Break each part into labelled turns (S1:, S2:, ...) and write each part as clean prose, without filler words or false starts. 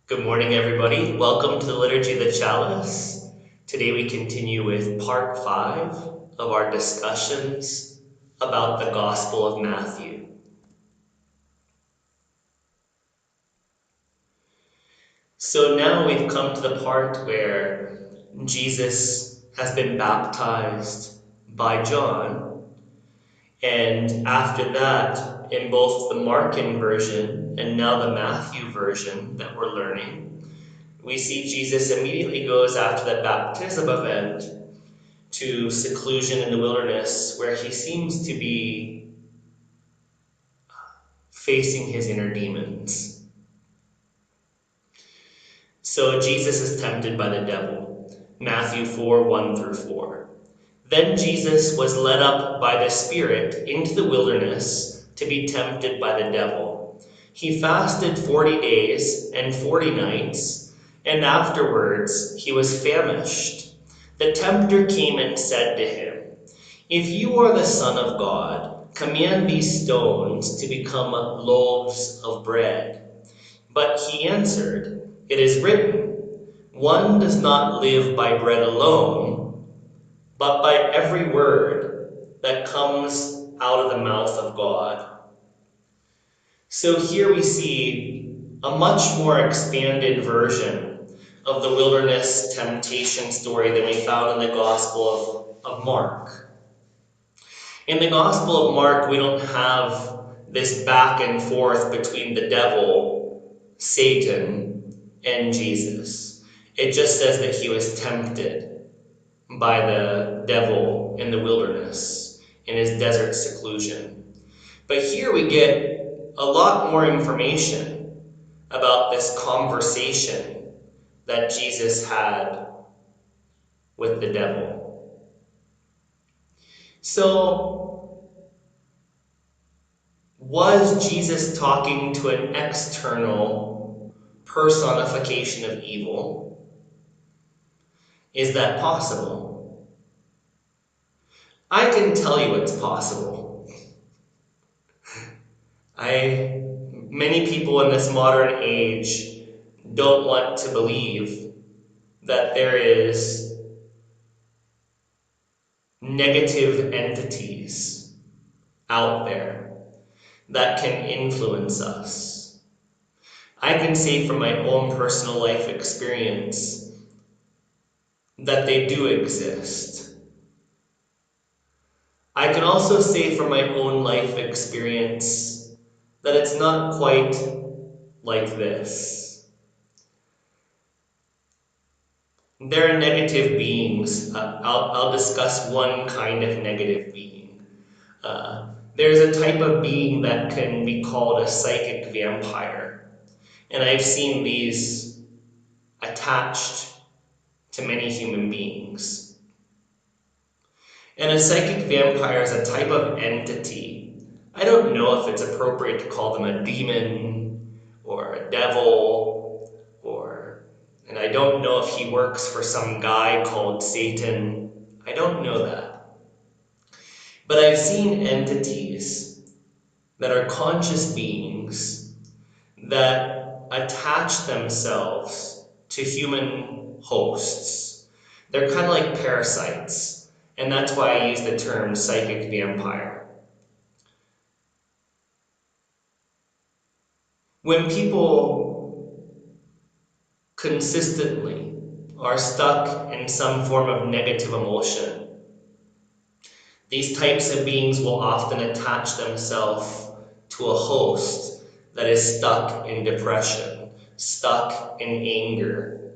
S1: Good morning, everybody. Welcome to the Liturgy of the Chalice. Today we continue with part 5 of our discussions about the Gospel of Matthew. So now we've come to the part where Jesus has been baptized by John, and after that, in both the Markan version and now the Matthew version that we're learning, we see Jesus immediately goes after that baptism event to seclusion in the wilderness, where he seems to be facing his inner demons. So Jesus is tempted by the devil. Matthew 4:1-4. Then Jesus was led up by the Spirit into the wilderness to be tempted by the devil. He fasted 40 days and 40 nights, and afterwards he was famished. The tempter came and said to him, "If you are the Son of God, command these stones to become loaves of bread." But he answered, "It is written, one does not live by bread alone, but by every word that comes out of the mouth of God." So here we see a much more expanded version of the wilderness temptation story than we found in the Gospel of Mark. In the Gospel of Mark, we don't have this back and forth between the devil, Satan, and Jesus. It just says that he was tempted by the devil in the wilderness, in his desert seclusion. But here we get a lot more information about this conversation that Jesus had with the devil. So, was Jesus talking to an external personification of evil? Is that possible? I can tell you it's possible. Many people in this modern age don't want to believe that there is negative entities out there that can influence us. I can say from my own personal life experience that they do exist. I can also say from my own life experience that it's not quite like this. There are negative beings. I'll discuss one kind of negative being. There's a type of being that can be called a psychic vampire. And I've seen these attached to many human beings. And a psychic vampire is a type of entity. I don't know if it's appropriate to call them a demon or a devil, and I don't know if he works for some guy called Satan. I don't know that. But I've seen entities that are conscious beings that attach themselves to human hosts. They're kind of like parasites, and that's why I use the term psychic vampire. When people consistently are stuck in some form of negative emotion, these types of beings will often attach themselves to a host that is stuck in depression, stuck in anger,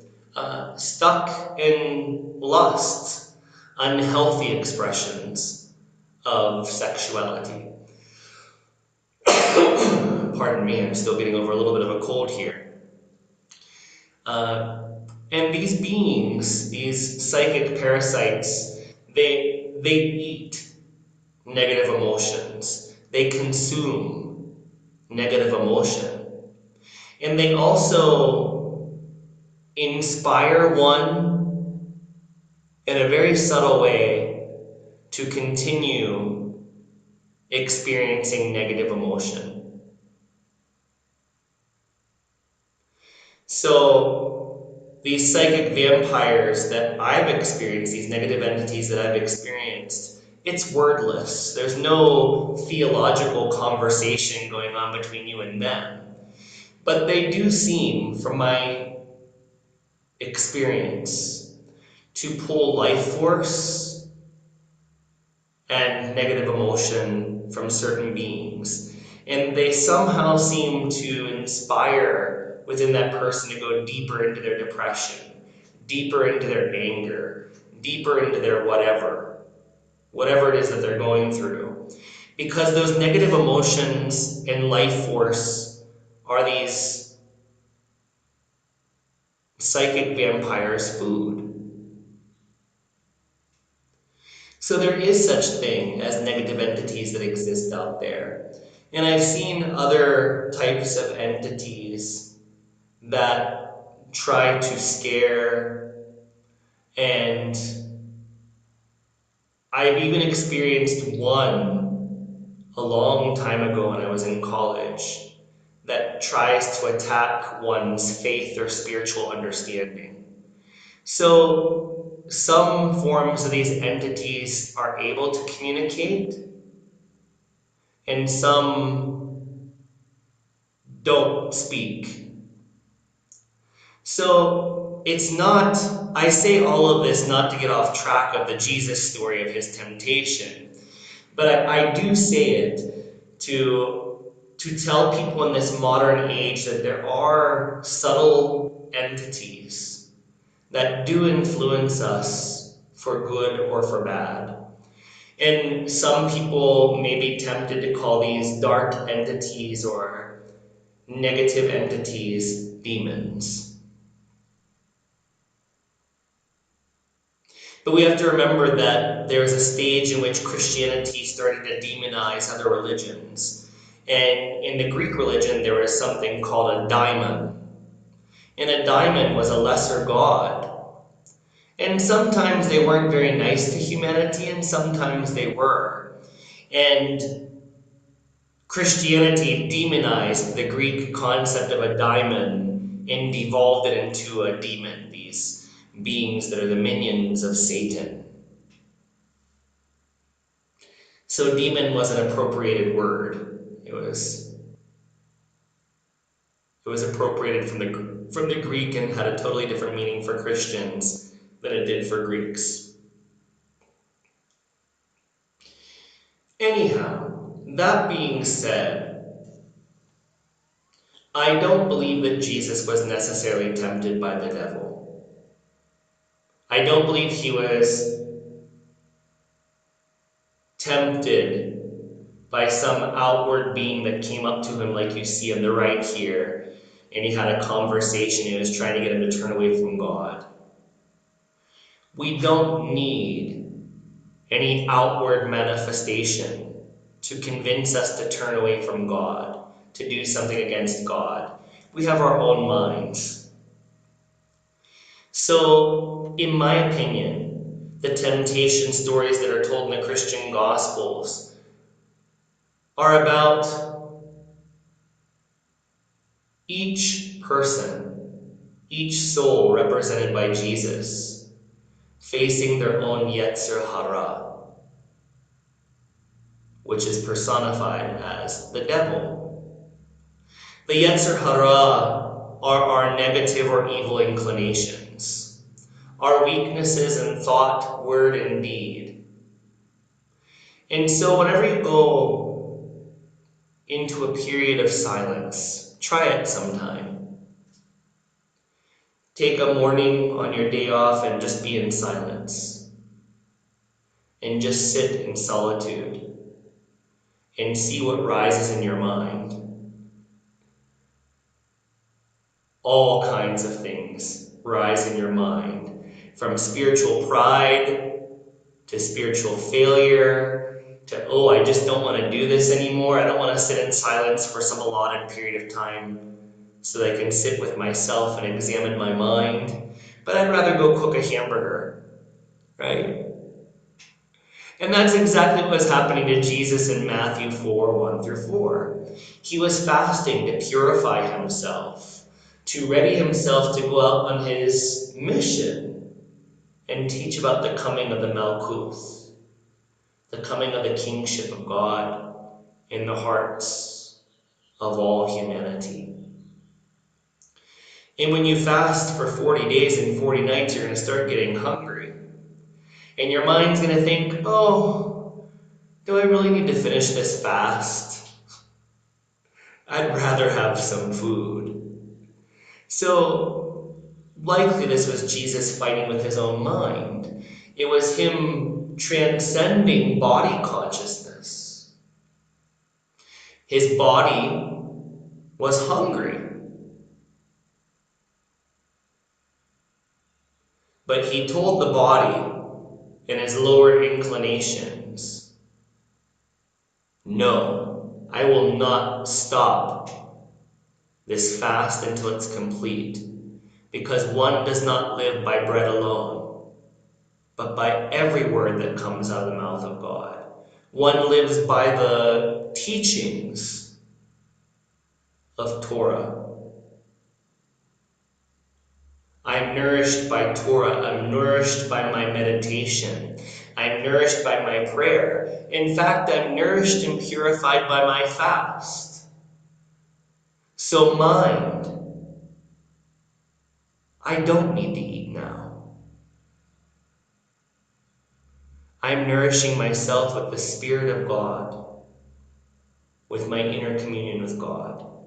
S1: stuck in lust, unhealthy expressions of sexuality. Pardon me, I'm still getting over a little bit of a cold here. And these beings, these psychic parasites, they eat negative emotions. They consume negative emotion. And they also inspire one in a very subtle way to continue experiencing negative emotion. So these psychic vampires that I've experienced, these negative entities that I've experienced, it's wordless. There's no theological conversation going on between you and them. But they do seem, from my experience, to pull life force and negative emotion from certain beings. And they somehow seem to inspire within that person to go deeper into their depression, deeper into their anger, deeper into their whatever it is that they're going through. Because those negative emotions and life force are these psychic vampires' food. So there is such thing as negative entities that exist out there. And I've seen other types of entities that try to scare, and I've even experienced one a long time ago when I was in college that tries to attack one's faith or spiritual understanding. So some forms of these entities are able to communicate, and some don't speak. So it's not, I say all of this not to get off track of the Jesus story of his temptation, but I do say it to tell people in this modern age that there are subtle entities that do influence us for good or for bad. And some people may be tempted to call these dark entities or negative entities demons. But we have to remember that there was a stage in which Christianity started to demonize other religions. And in the Greek religion, there was something called a daimon. And a daimon was a lesser god. And sometimes they weren't very nice to humanity, and sometimes they were. And Christianity demonized the Greek concept of a daimon and devolved it into a demon, these beings that are the minions of Satan. So demon was an appropriated word. It was appropriated from the Greek and had a totally different meaning for Christians than it did for Greeks. Anyhow, that being said, I don't believe that Jesus was necessarily tempted by the devil. I don't believe he was tempted by some outward being that came up to him like you see on the right here, and he had a conversation and was trying to get him to turn away from God. We don't need any outward manifestation to convince us to turn away from God, to do something against God. We have our own minds. So, in my opinion, the temptation stories that are told in the Christian Gospels are about each person, each soul represented by Jesus, facing their own yetzer hara, which is personified as the devil. The yetzer hara are our negative or evil inclinations, our weaknesses in thought, word, and deed. And so whenever you go into a period of silence, try it sometime. Take a morning on your day off and just be in silence. And just sit in solitude and see what rises in your mind. All kinds of things rise in your mind, from spiritual pride to spiritual failure to, oh, I just don't want to do this anymore. I don't want to sit in silence for some allotted period of time so that I can sit with myself and examine my mind. But I'd rather go cook a hamburger, right? And that's exactly what was happening to Jesus in Matthew 4, 1 through 4. He was fasting to purify himself, to ready himself to go out on his mission and teach about the coming of the Malkuth, the coming of the kingship of God in the hearts of all humanity. And when you fast for 40 days and 40 nights, you're going to start getting hungry. And your mind's going to think, oh, do I really need to finish this fast? I'd rather have some food. So likely this was Jesus fighting with his own mind. It was him transcending body consciousness. His body was hungry. But he told the body in his lower inclinations, no, I will not stop this fast until it's complete, because one does not live by bread alone, but by every word that comes out of the mouth of God. One lives by the teachings of Torah. I'm nourished by Torah. I'm nourished by my meditation. I'm nourished by my prayer. In fact, I'm nourished and purified by my fast. So mind, I don't need to eat now. I'm nourishing myself with the Spirit of God, with my inner communion with God.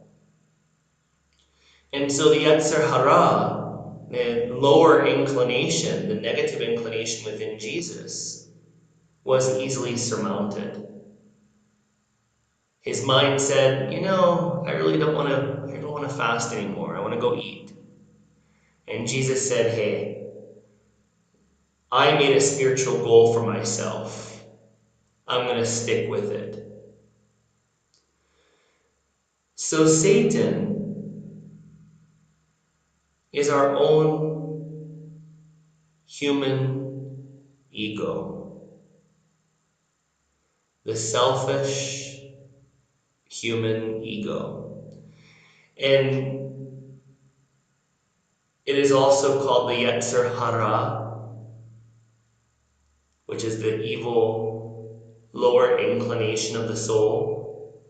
S1: And so the yetzer hara, the lower inclination, the negative inclination within Jesus, was easily surmounted. His mind said, I really don't want to fast anymore. I want to go eat. And Jesus said, hey, I made a spiritual goal for myself. I'm going to stick with it. So Satan is our own human ego. The selfish human ego. And it is also called the yetzer hara, which is the evil lower inclination of the soul.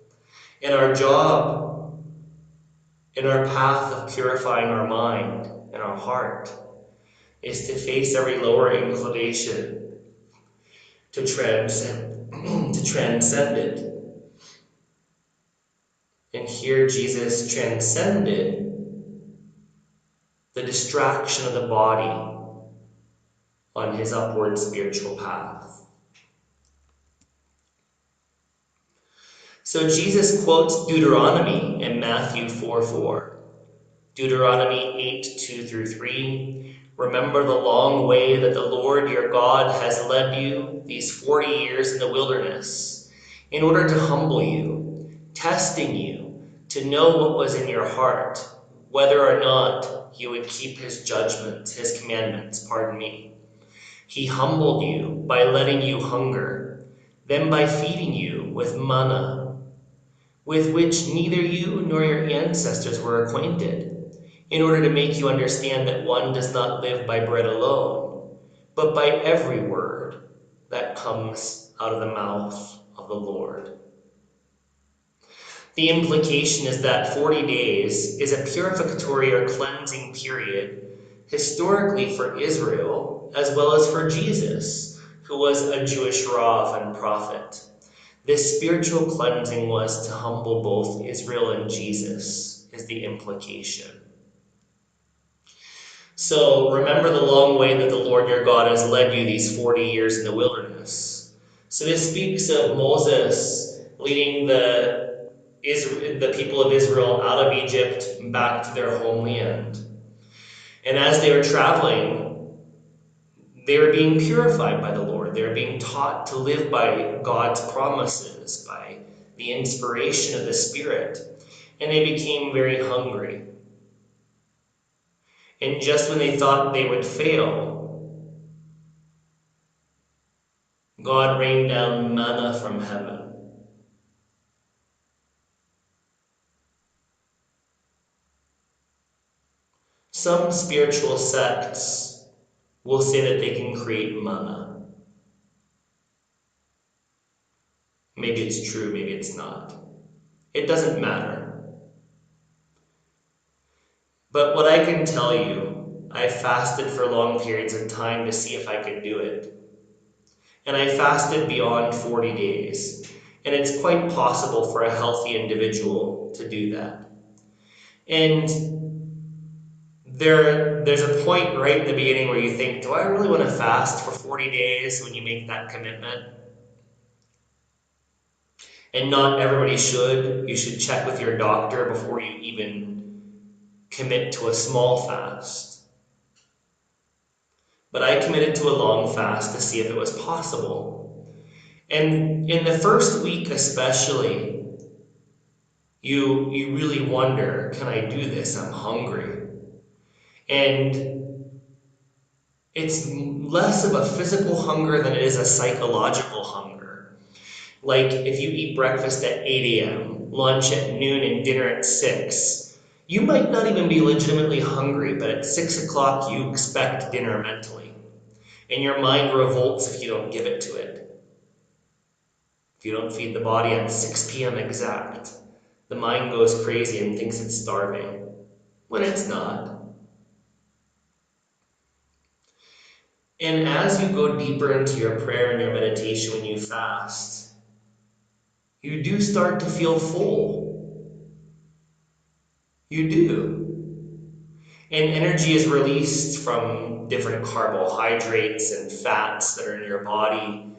S1: And our job in our path of purifying our mind and our heart is to face every lower inclination, to transcend it. And here Jesus transcended the distraction of the body on his upward spiritual path. So Jesus quotes Deuteronomy in Matthew 4:4. Deuteronomy 8:2-3. Remember the long way that the Lord your God has led you these 40 years in the wilderness, in order to humble you, testing you to know what was in your heart, whether or not you would keep his judgments, his commandments, pardon me. He humbled you by letting you hunger, then by feeding you with manna, with which neither you nor your ancestors were acquainted, in order to make you understand that one does not live by bread alone, but by every word that comes out of the mouth of the Lord. The implication is that 40 days is a purificatory or cleansing period, historically for Israel, as well as for Jesus, who was a Jewish Rav and prophet. This spiritual cleansing was to humble both Israel and Jesus, is the implication. So remember the long way that the Lord your God has led you these 40 years in the wilderness. So this speaks of Moses leading the people of Israel out of Egypt back to their homeland. And as they were traveling, they were being purified by the Lord. They were being taught to live by God's promises, by the inspiration of the Spirit. And they became very hungry. And just when they thought they would fail, God rained down manna from heaven. Some spiritual sects will say that they can create mana. Maybe it's true, maybe it's not. It doesn't matter. But what I can tell you, I fasted for long periods of time to see if I could do it. And I fasted beyond 40 days. And it's quite possible for a healthy individual to do that. And there's a point right in the beginning where you think, do I really want to fast for 40 days when you make that commitment? And not everybody should. You should check with your doctor before you even commit to a small fast. But I committed to a long fast to see if it was possible. And in the first week especially, you really wonder, can I do this? I'm hungry. And it's less of a physical hunger than it is a psychological hunger. Like if you eat breakfast at 8 a.m., lunch at noon, and dinner at 6, you might not even be legitimately hungry, but at 6 o'clock you expect dinner mentally. And your mind revolts if you don't give it to it. If you don't feed the body at 6 p.m. exact, the mind goes crazy and thinks it's starving, when it's not. And as you go deeper into your prayer and your meditation when you fast, you do start to feel full. You do. And energy is released from different carbohydrates and fats that are in your body.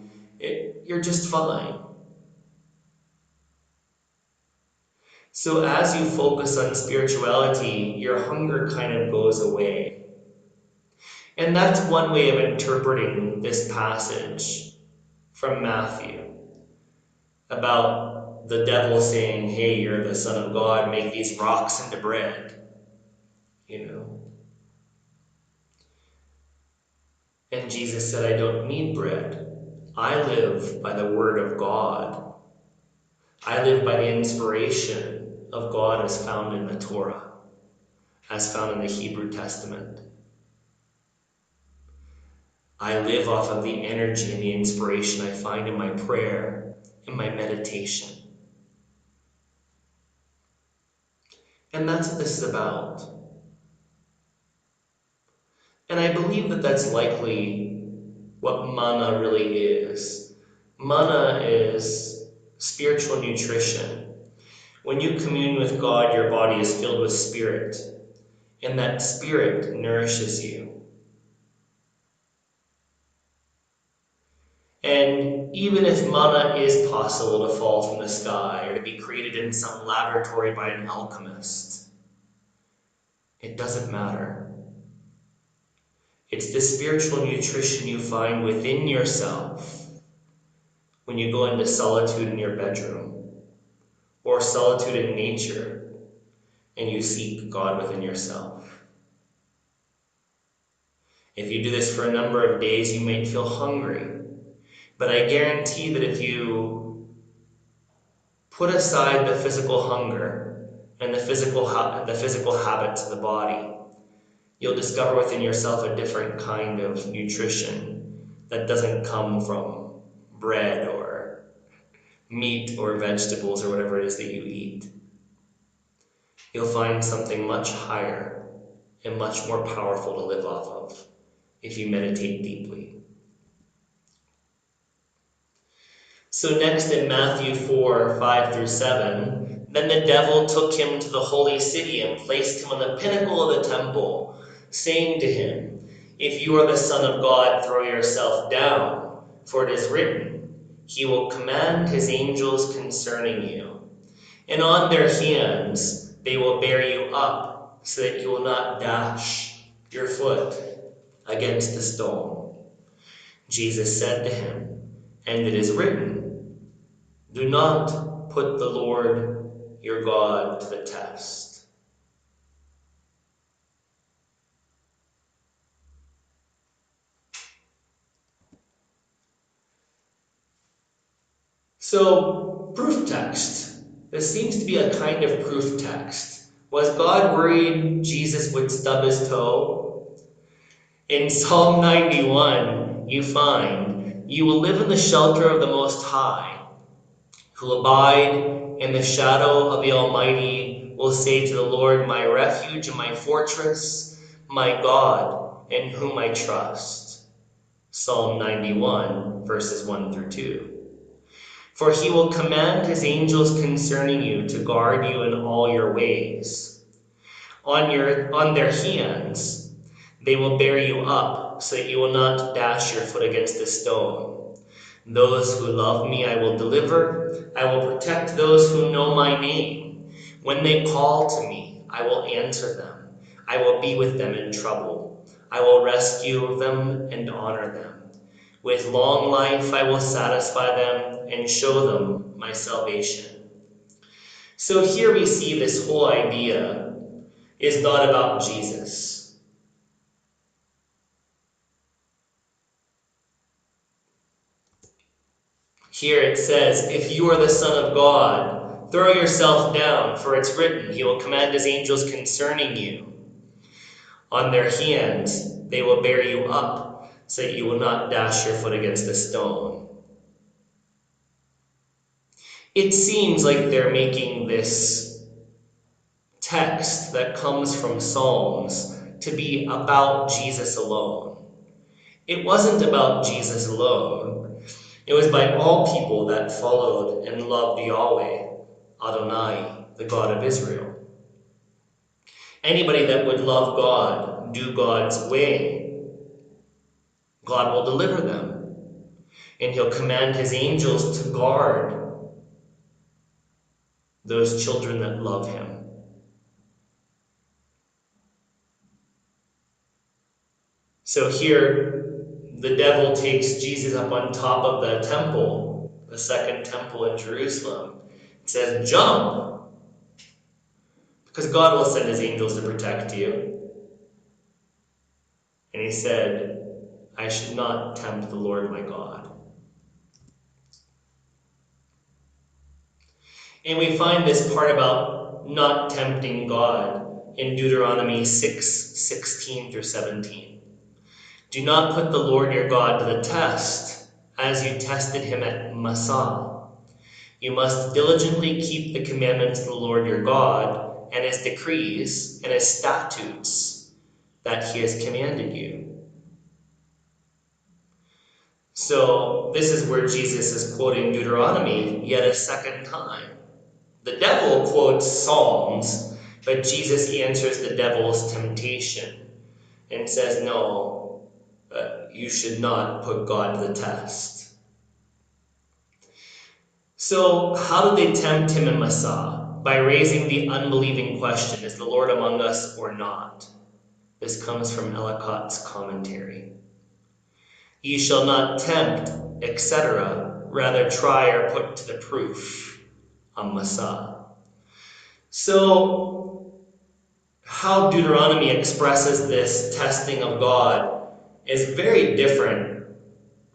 S1: You're just fine. So as you focus on spirituality, your hunger kind of goes away. And that's one way of interpreting this passage from Matthew about the devil saying, hey, you're the Son of God, make these rocks into bread. You know. And Jesus said, I don't need bread. I live by the word of God. I live by the inspiration of God as found in the Torah, as found in the Hebrew Testament. I live off of the energy and the inspiration I find in my prayer, in my meditation. And that's what this is about. And I believe that that's likely what mana really is. Mana is spiritual nutrition. When you commune with God, your body is filled with spirit, and that spirit nourishes you. And even if mana is possible to fall from the sky or to be created in some laboratory by an alchemist, it doesn't matter. It's the spiritual nutrition you find within yourself when you go into solitude in your bedroom or solitude in nature and you seek God within yourself. If you do this for a number of days, you might feel hungry. But I guarantee that if you put aside the physical hunger and the physical habits of the body, you'll discover within yourself a different kind of nutrition that doesn't come from bread or meat or vegetables or whatever it is that you eat. You'll find something much higher and much more powerful to live off of if you meditate deeply. So next in Matthew 4, 5 through 7, then the devil took him to the holy city and placed him on the pinnacle of the temple, saying to him, if you are the Son of God, throw yourself down, for it is written, he will command his angels concerning you, and on their hands they will bear you up, so that you will not dash your foot against a stone. Jesus said to him, and it is written, do not put the Lord your God to the test. So, proof text. This seems to be a kind of proof text. Was God worried Jesus would stub his toe? In Psalm 91, you find, "You will live in the shelter of the Most High, who abide in the shadow of the Almighty will say to the Lord, my refuge and my fortress, my God, in whom I trust." Psalm 91, verses 1 through 2. "For he will command his angels concerning you to guard you in all your ways. On their hands they will bear you up, so that you will not dash your foot against a stone. Those who love me I will deliver. I will protect those who know my name. When they call to me, I will answer them. I will be with them in trouble. I will rescue them and honor them. With long life I will satisfy them and show them my salvation." So here we see this whole idea is not about Jesus. Here it says, "If you are the Son of God, throw yourself down, for it's written, he will command his angels concerning you. On their hands they will bear you up, so that you will not dash your foot against a stone." It seems like they're making this text that comes from Psalms to be about Jesus alone. It wasn't about Jesus alone. It was by all people that followed and loved Yahweh, Adonai, the God of Israel. Anybody that would love God, do God's way, God will deliver them. And he'll command his angels to guard those children that love him. So here, the devil takes Jesus up on top of the temple, the second temple in Jerusalem. It says, "Jump, because God will send his angels to protect you." And he said, "I should not tempt the Lord my God." And we find this part about not tempting God in Deuteronomy 6:16 through 17. "Do not put the Lord your God to the test, as you tested him at Massah. You must diligently keep the commandments of the Lord your God, and his decrees and his statutes that he has commanded you." So this is where Jesus is quoting Deuteronomy yet a second time. The devil quotes Psalms, but Jesus answers the devil's temptation and says, no, you should not put God to the test. So how did they tempt him in Massah? By raising the unbelieving question, is the Lord among us or not? This comes from Ellicott's commentary. "Ye shall not tempt, etc., rather try or put to the proof," on Massah. So how Deuteronomy expresses this testing of God is very different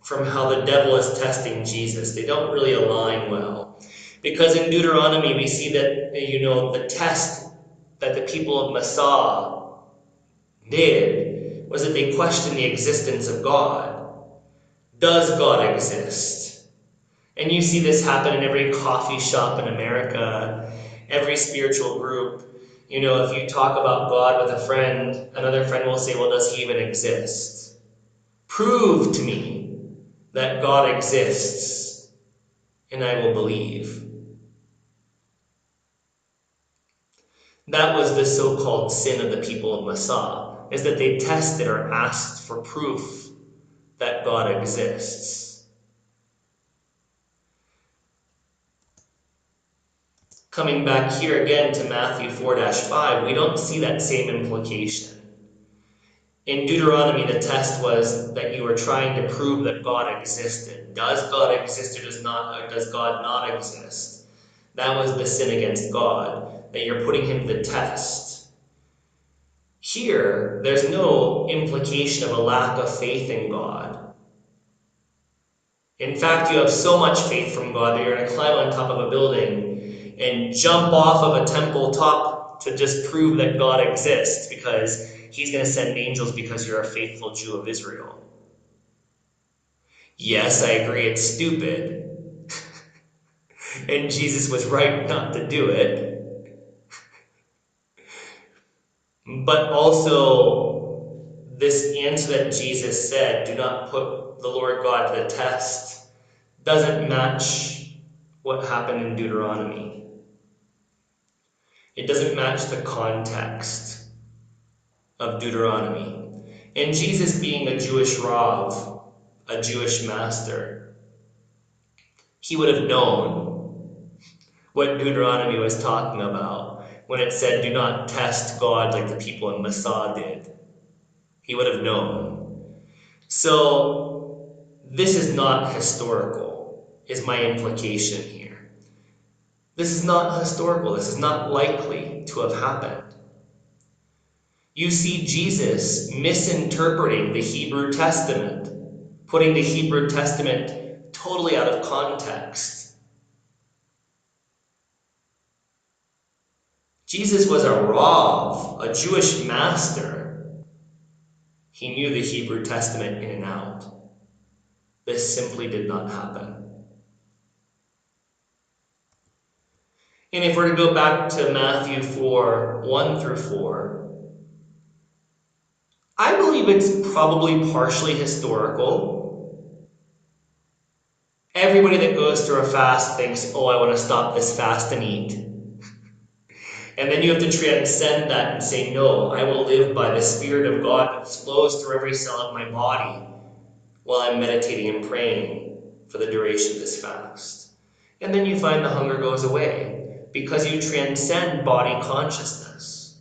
S1: from how the devil is testing Jesus. They don't really align well. Because in Deuteronomy we see that, the test that the people of Massah did was that they questioned the existence of God. Does God exist? And you see this happen in every coffee shop in America, every spiritual group. If you talk about God with a friend, another friend will say, well, does he even exist? Prove to me that God exists, and I will believe. That was the so-called sin of the people of Massah, is that they tested or asked for proof that God exists. Coming back here again to Matthew 4-5, we don't see that same implication. In Deuteronomy, the test was that you were trying to prove that God existed. Does God exist or does God not exist? That was the sin against God, that you're putting him to the test. Here, there's no implication of a lack of faith in God. In fact, you have so much faith from God that you're going to climb on top of a building and jump off of a temple top to just prove that God exists because he's going to send angels because you're a faithful Jew of Israel. Yes, I agree it's stupid. And Jesus was right not to do it. But also, this answer that Jesus said, do not put the Lord God to the test, doesn't match what happened in Deuteronomy. It doesn't match the context of Deuteronomy. And Jesus being a Jewish Rav, a Jewish master, he would have known what Deuteronomy was talking about when it said, do not test God like the people in Massah did. He would have known. So, this is not historical, is my implication here. This is not historical. This is not likely to have happened. You see Jesus misinterpreting the Hebrew Testament, putting the Hebrew Testament totally out of context. Jesus was a Rav, a Jewish master. He knew the Hebrew Testament in and out. This simply did not happen. And if we're to go back to Matthew 4, 1 through 4, I believe it's probably partially historical. Everybody that goes through a fast thinks, oh, I want to stop this fast and eat. And then you have to transcend that and say, no, I will live by the Spirit of God that flows through every cell of my body while I'm meditating and praying for the duration of this fast. And then you find the hunger goes away because you transcend body consciousness.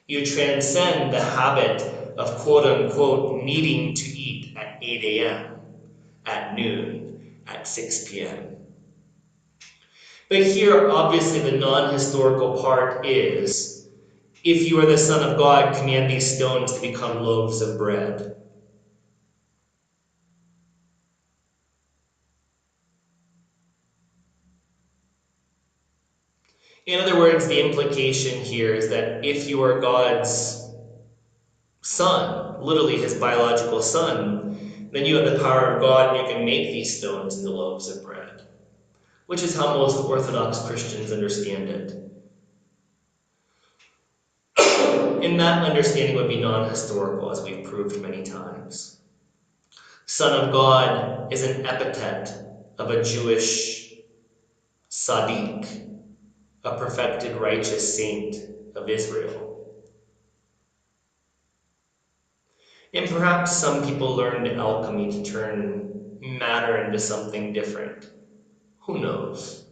S1: You transcend the habit of quote-unquote needing to eat at 8 a.m., at noon, at 6 p.m. But here, obviously, the non-historical part is, if you are the Son of God, command these stones to become loaves of bread. In other words, the implication here is that if you are God's son, literally his biological son, then you have the power of God and you can make these stones into loaves of bread, which is how most Orthodox Christians understand it. And that understanding would be non-historical, as we've proved many times. Son of God is an epithet of a Jewish Sadiq, a perfected righteous saint of Israel. And perhaps some people learned alchemy to turn matter into something different. Who knows?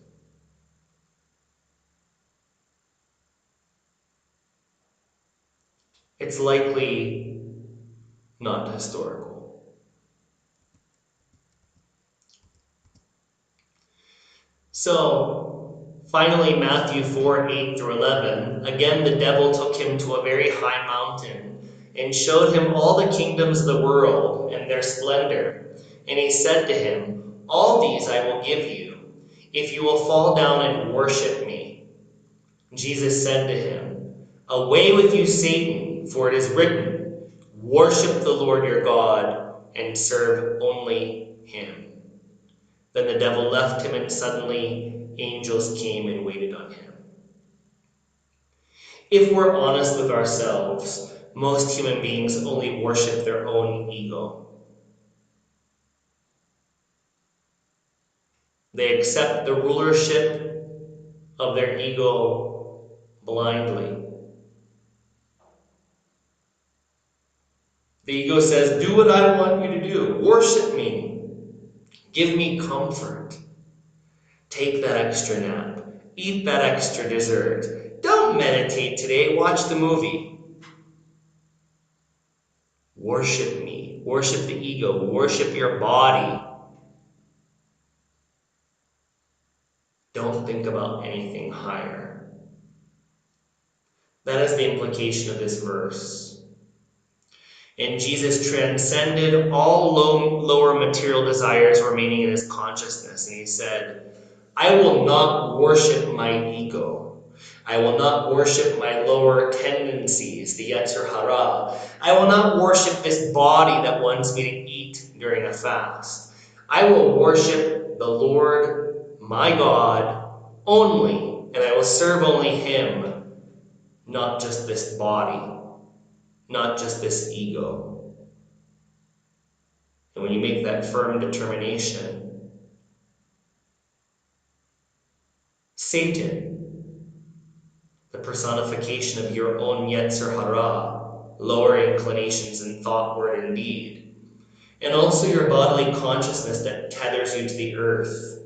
S1: It's likely not historical. So, finally, Matthew 4, 8 through 11, again the devil took him to a very high mountain and showed him all the kingdoms of the world and their splendor. And he said to him, all these I will give you, if you will fall down and worship me. Jesus said to him, away with you, Satan, for it is written, worship the Lord your God and serve only him. Then the devil left him, and suddenly angels came and waited on him. If we're honest with ourselves, most human beings only worship their own ego. They accept the rulership of their ego blindly. The ego says, do what I want you to do. Worship me. Give me comfort. Take that extra nap. Eat that extra dessert. Don't meditate today. Watch the movie. Worship me. Worship the ego. Worship your body. Don't think about anything higher. That is the implication of this verse. And Jesus transcended all lower material desires remaining in his consciousness. And he said, I will not worship my ego. I will not worship my lower tendencies, the yetzer hara. I will not worship this body that wants me to eat during a fast. I will worship the Lord, my God, only, and I will serve only Him, not just this body, not just this ego. And when you make that firm determination, Satan, the personification of your own yetzer hara, lower inclinations in thought, word, and deed, and also your bodily consciousness that tethers you to the earth,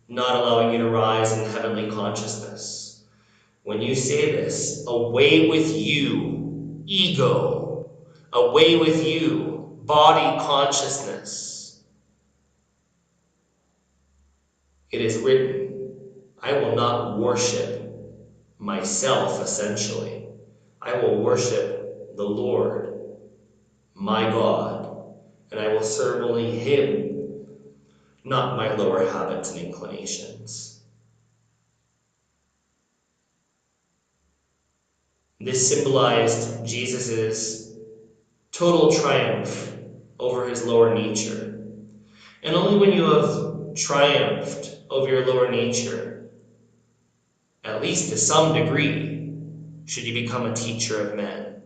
S1: not allowing you to rise in heavenly consciousness. When you say this, away with you, ego, away with you, body consciousness. It is written, I will not worship myself, essentially. I will worship the Lord, my God, and I will serve only Him, not my lower habits and inclinations. This symbolized Jesus' total triumph over his lower nature. And only when you have triumphed over your lower nature, at least to some degree, should you become a teacher of men,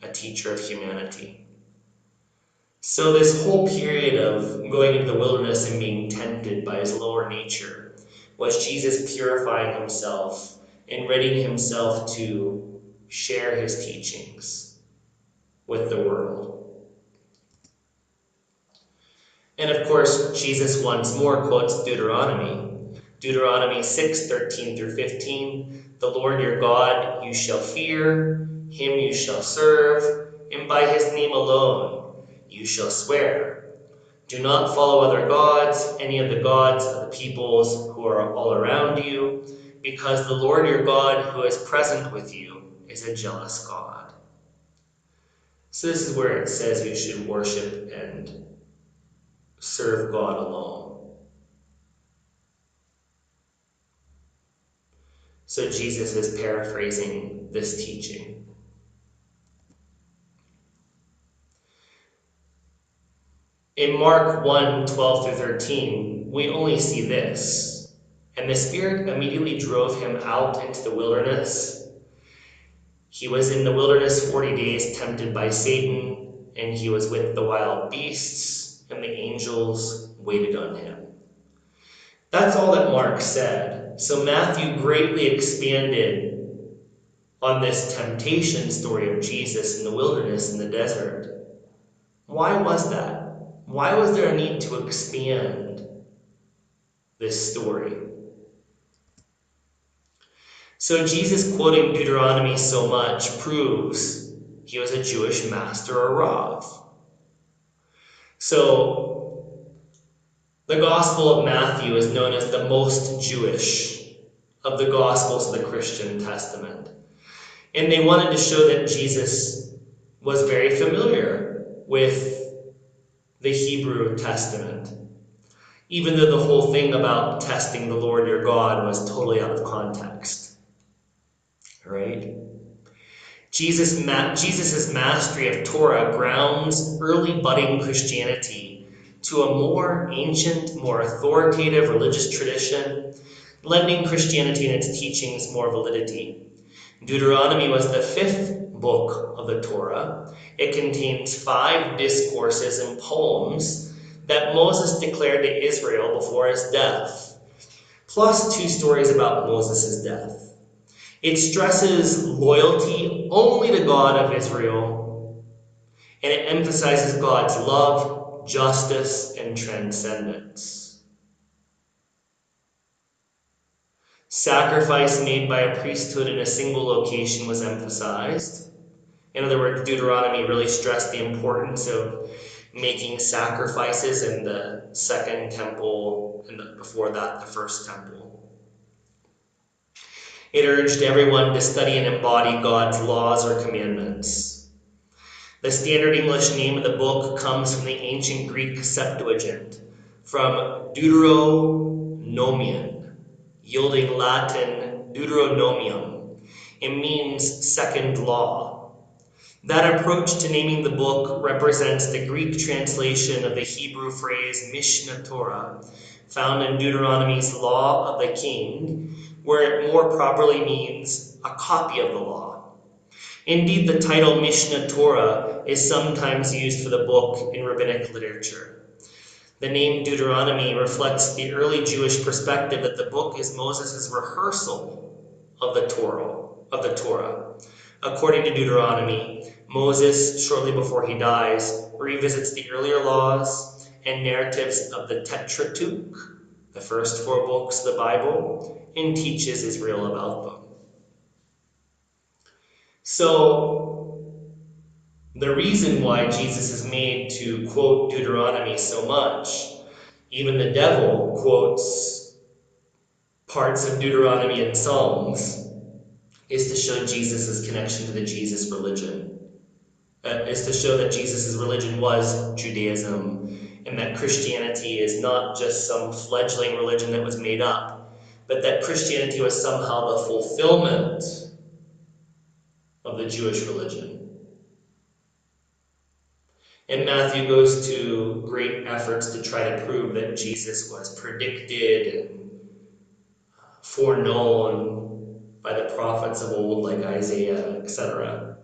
S1: a teacher of humanity. So this whole period of going into the wilderness and being tempted by his lower nature was Jesus purifying himself and readying himself to share his teachings with the world. And of course, Jesus once more quotes Deuteronomy. Deuteronomy 6:13 through 15. The Lord your God you shall fear, him you shall serve, and by his name alone you shall swear. Do not follow other gods, any of the gods of the peoples who are all around you, because the Lord your God who is present with you is a jealous God. So this is where it says you should worship and serve God alone. So Jesus is paraphrasing this teaching. In Mark 1:12 through 13, we only see this. And the Spirit immediately drove him out into the wilderness. He was in the wilderness 40 days, tempted by Satan, and he was with the wild beasts, and the angels waited on him. That's all that Mark said. So Matthew greatly expanded on this temptation story of Jesus in the wilderness, in the desert. Why was that? Why was there a need to expand this story? So Jesus quoting Deuteronomy so much proves he was a Jewish master or Rav. So the Gospel of Matthew is known as the most Jewish of the Gospels of the Christian Testament. And they wanted to show that Jesus was very familiar with the Hebrew Testament, even though the whole thing about testing the Lord your God was totally out of context. Right? Jesus' mastery of Torah grounds early budding Christianity to a more ancient, more authoritative religious tradition, lending Christianity and its teachings more validity. Deuteronomy was the fifth book of the Torah. It contains 5 discourses and poems that Moses declared to Israel before his death, plus 2 stories about Moses' death. It stresses loyalty only to God of Israel, and it emphasizes God's love, justice, and transcendence. Sacrifice made by a priesthood in a single location was emphasized. In other words, Deuteronomy really stressed the importance of making sacrifices in the second temple, and before that, the first temple. It urged everyone to study and embody God's laws or commandments. The standard English name of the book comes from the ancient Greek Septuagint, from Deuteronomion, yielding Latin Deuteronomium, It means second law. That approach to naming the book represents the Greek translation of the Hebrew phrase Mishnah Torah, found in Deuteronomy's Law of the King, where it more properly means a copy of the law. Indeed, the title Mishnah Torah is sometimes used for the book in rabbinic literature. The name Deuteronomy reflects the early Jewish perspective that the book is Moses' rehearsal of the Torah. According to Deuteronomy, Moses, shortly before he dies, revisits the earlier laws and narratives of the Pentateuch, the first 4 books of the Bible, and teaches Israel about them. So, the reason why Jesus is made to quote Deuteronomy so much, even the devil quotes parts of Deuteronomy in Psalms, is to show Jesus' connection to the Jesus religion. Is to show that Jesus' religion was Judaism, and that Christianity is not just some fledgling religion that was made up, but that Christianity was somehow the fulfillment of the Jewish religion. And Matthew goes to great efforts to try to prove that Jesus was predicted and foreknown by the prophets of old, like Isaiah, etc.,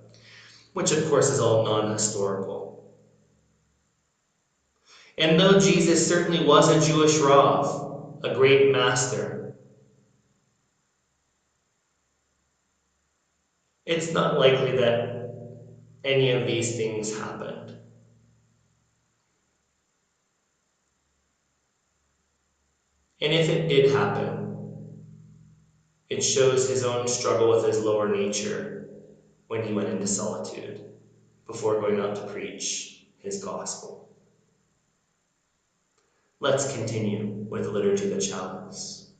S1: which of course is all non-historical. And though Jesus certainly was a Jewish Rav, a great master, it's not likely that any of these things happened. And if it did happen, it shows his own struggle with his lower nature when he went into solitude before going out to preach his gospel. Let's continue with Liturgy of the Chalice.